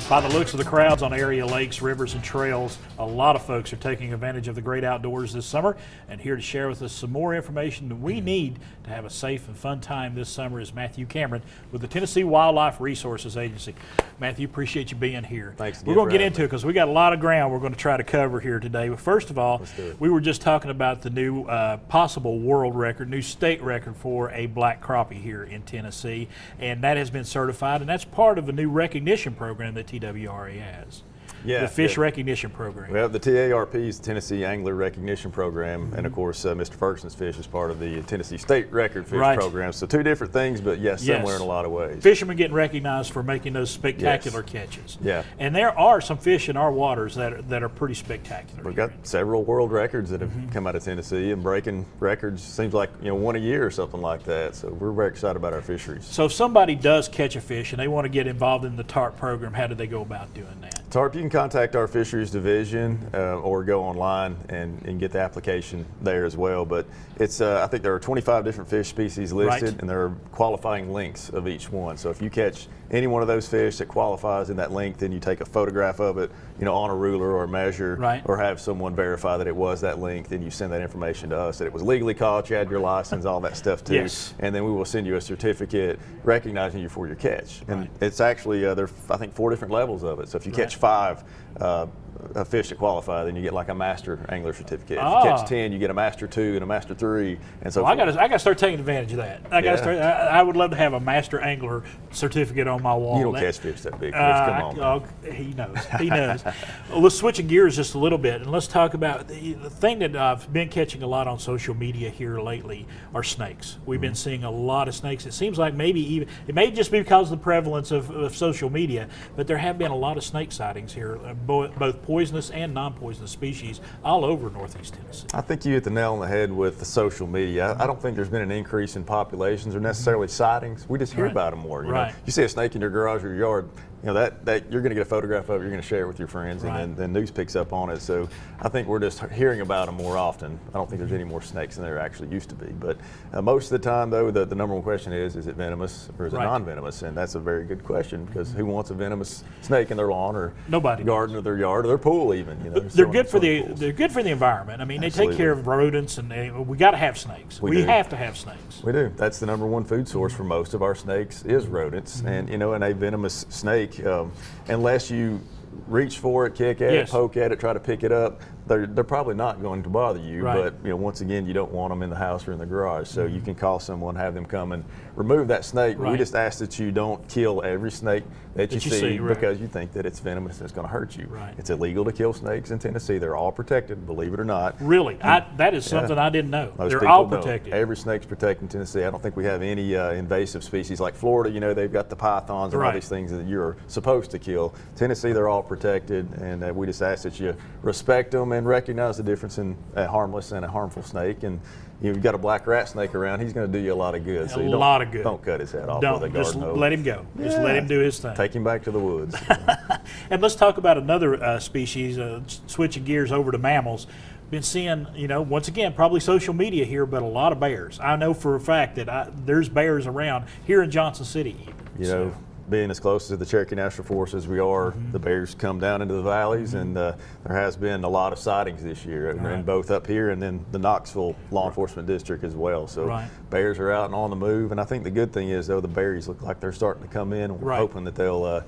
By the looks of the crowds on area lakes, rivers, and trails, a lot of folks are taking advantage of the great outdoors this summer. And here to share with us some more information that we need to have a safe and fun time this summer is Matthew Cameron with the Tennessee Wildlife Resources Agency. Matthew, appreciate you being here. Thanks. We're going to get into it because we got a lot of ground we're going to try to cover here today. But first of all, we were just talking about the new possible world record, new state record for a black crappie here in Tennessee, and that has been certified, and that's part of a new recognition program that TWRA has. Yeah, the Fish Recognition Program. Well, the TARP is the Tennessee Angler Recognition Program, and of course, Mr. Ferguson's fish is part of the Tennessee State Record Fish Program. So two different things, but yes, similar in a lot of ways. Fishermen getting recognized for making those spectacular catches. Yeah. And there are some fish in our waters that are pretty spectacular. We've got several world records that have come out of Tennessee and breaking records. Seems like one a year or something like that. So we're very excited about our fisheries. So if somebody does catch a fish and they want to get involved in the TARP program, how do they go about doing that? TARP, you can contact our fisheries division or go online and get the application there as well. But it's I think there are 25 different fish species listed, and there are qualifying links of each one. So if you catch any one of those fish that qualifies in that link, then you take a photograph of it, on a ruler or a measure, or have someone verify that it was that link. Then you send that information to us that it was legally caught, you had your license, all that stuff too. And then we will send you a certificate recognizing you for your catch. And it's actually there are, I think, 4 different levels of it. So if you catch 5 fish that qualify, then you get like a master angler certificate. If you catch 10, you get a master 2 and a master 3, and so I got to start taking advantage of that. I would love to have a master angler certificate on my wall. You don't catch fish that big. Come on. He knows. He knows. Well, let's switch gears just a little bit, and let's talk about the thing that I've been catching a lot on social media here lately are snakes. We've been seeing a lot of snakes. It seems like it may just be because of the prevalence of social media, but there have been a lot of snake sightings here, both poisonous and non-poisonous species all over northeast Tennessee. I think you hit the nail on the head with the social media. I don't think there's been an increase in populations or necessarily sightings. We just hear about them more. You see a snake in your garage or your yard, that you're going to get a photograph of it, you're going to share it with your friends, and then news picks up on it. So I think we're just hearing about them more often. I don't think there's any more snakes than there actually used to be. But most of the time, though, the number one question is it venomous or is it non-venomous? And that's a very good question, because who wants a venomous snake in their lawn or garden or their yard or their pool even? They're good for the environment. I mean, they take care of rodents, and we got to have snakes. We have to have snakes. We do. That's the number one food source for most of our snakes is rodents, and and a venomous snake, unless you reach for it, kick at it, poke at it, try to pick it up, they're probably not going to bother you. But once again, you don't want them in the house or in the garage. So you can call someone, have them come and remove that snake. We just ask that you don't kill every snake that you see because you think that it's venomous and it's going to hurt you. It's illegal to kill snakes in Tennessee. They're all protected, believe it or not. Really? That is something I didn't know. They're all protected. Every snake's protected in Tennessee. I don't think we have any invasive species like Florida. They've got the pythons and all these things that you're supposed to kill. Tennessee, they're all protected, and we just ask that you respect them and recognize the difference in a harmless and a harmful snake. And you've got a black rat snake around, he's going to do you a lot of good. So don't cut his head off with a garden hose. Let him go. Just let him do his thing. Take him back to the woods. And let's talk about another species, switching gears over to mammals. Been seeing, once again, probably social media here, but a lot of bears. I know for a fact that there's bears around here in Johnson City. Being as close to the Cherokee National Forest as we are, the bears come down into the valleys, and there has been a lot of sightings this year, and both up here and then the Knoxville Law Enforcement District as well. So bears are out and on the move, and I think the good thing is, though, the berries look like they're starting to come in. We're hoping that they'll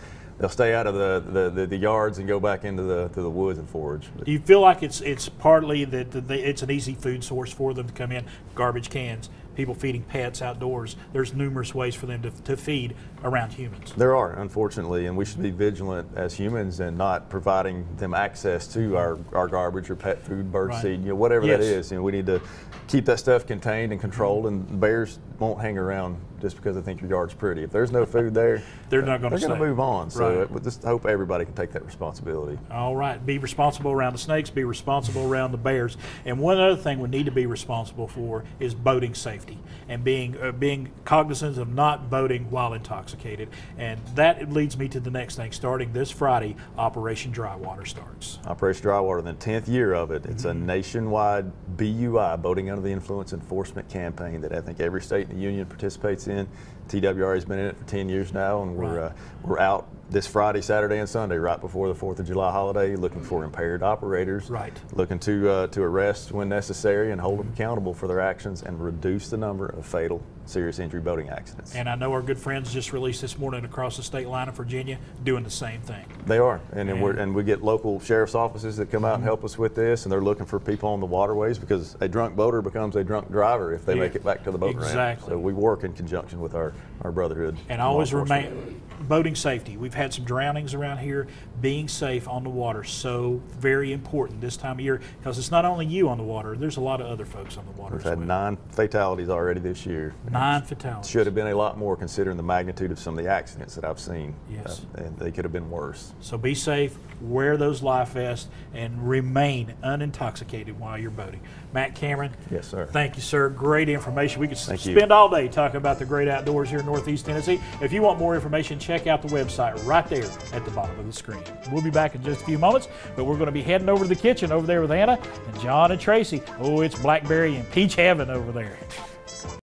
stay out of the yards and go back into the woods and forage. Do you feel like it's partly that it's an easy food source for them to come in? Garbage cans, people feeding pets outdoors. There's numerous ways for them to feed around humans. There are, unfortunately, and we should be vigilant as humans and not providing them access to our garbage or pet food, bird seed, whatever that is. We need to keep that stuff contained and controlled, and bears won't hang around just because they think your yard's pretty. If there's no food there, they're going to move on. So we just hope everybody can take that responsibility. All right. Be responsible around the snakes, be responsible around the bears. And one other thing we need to be responsible for is boating safety and being cognizant of not boating while intoxicated. And that leads me to the next thing. Starting this Friday, Operation Dry Water starts. Operation Dry Water, the 10th year of it. It's a nationwide BUI, Boating Under the Influence enforcement campaign that I think every state in the union participates in. TWRA has been in it for 10 years now, and we're out this Friday, Saturday, and Sunday, right before the 4th of July holiday, looking for impaired operators, looking to arrest when necessary and hold them accountable for their actions and reduce the number of fatal serious injury boating accidents. And I know our good friends just released this morning across the state line of Virginia doing the same thing. They are, and we get local sheriff's offices that come out and help us with this, and they're looking for people on the waterways, because a drunk boater becomes a drunk driver if they make it back to the boat ramp. So we work in conjunction with our brotherhood. And always remain boating safety. We've had some drownings around here. Being safe on the water, so very important this time of year, because it's not only you on the water, there's a lot of other folks on the water. We've had 9 fatalities already this year. 9 fatalities. Should have been a lot more considering the magnitude of some of the accidents that I've seen. Yes. And they could have been worse. So be safe, wear those life vests, and remain unintoxicated while you're boating. Matt Cameron. Yes, sir. Thank you, sir. Great information. We could spend all day talking about the great outdoors here in Northeast Tennessee. If you want more information, check out the website right there at the bottom of the screen. We'll be back in just a few moments, but we're going to be heading over to the kitchen over there with Anna and John and Tracy. Oh, it's blackberry and peach heaven over there.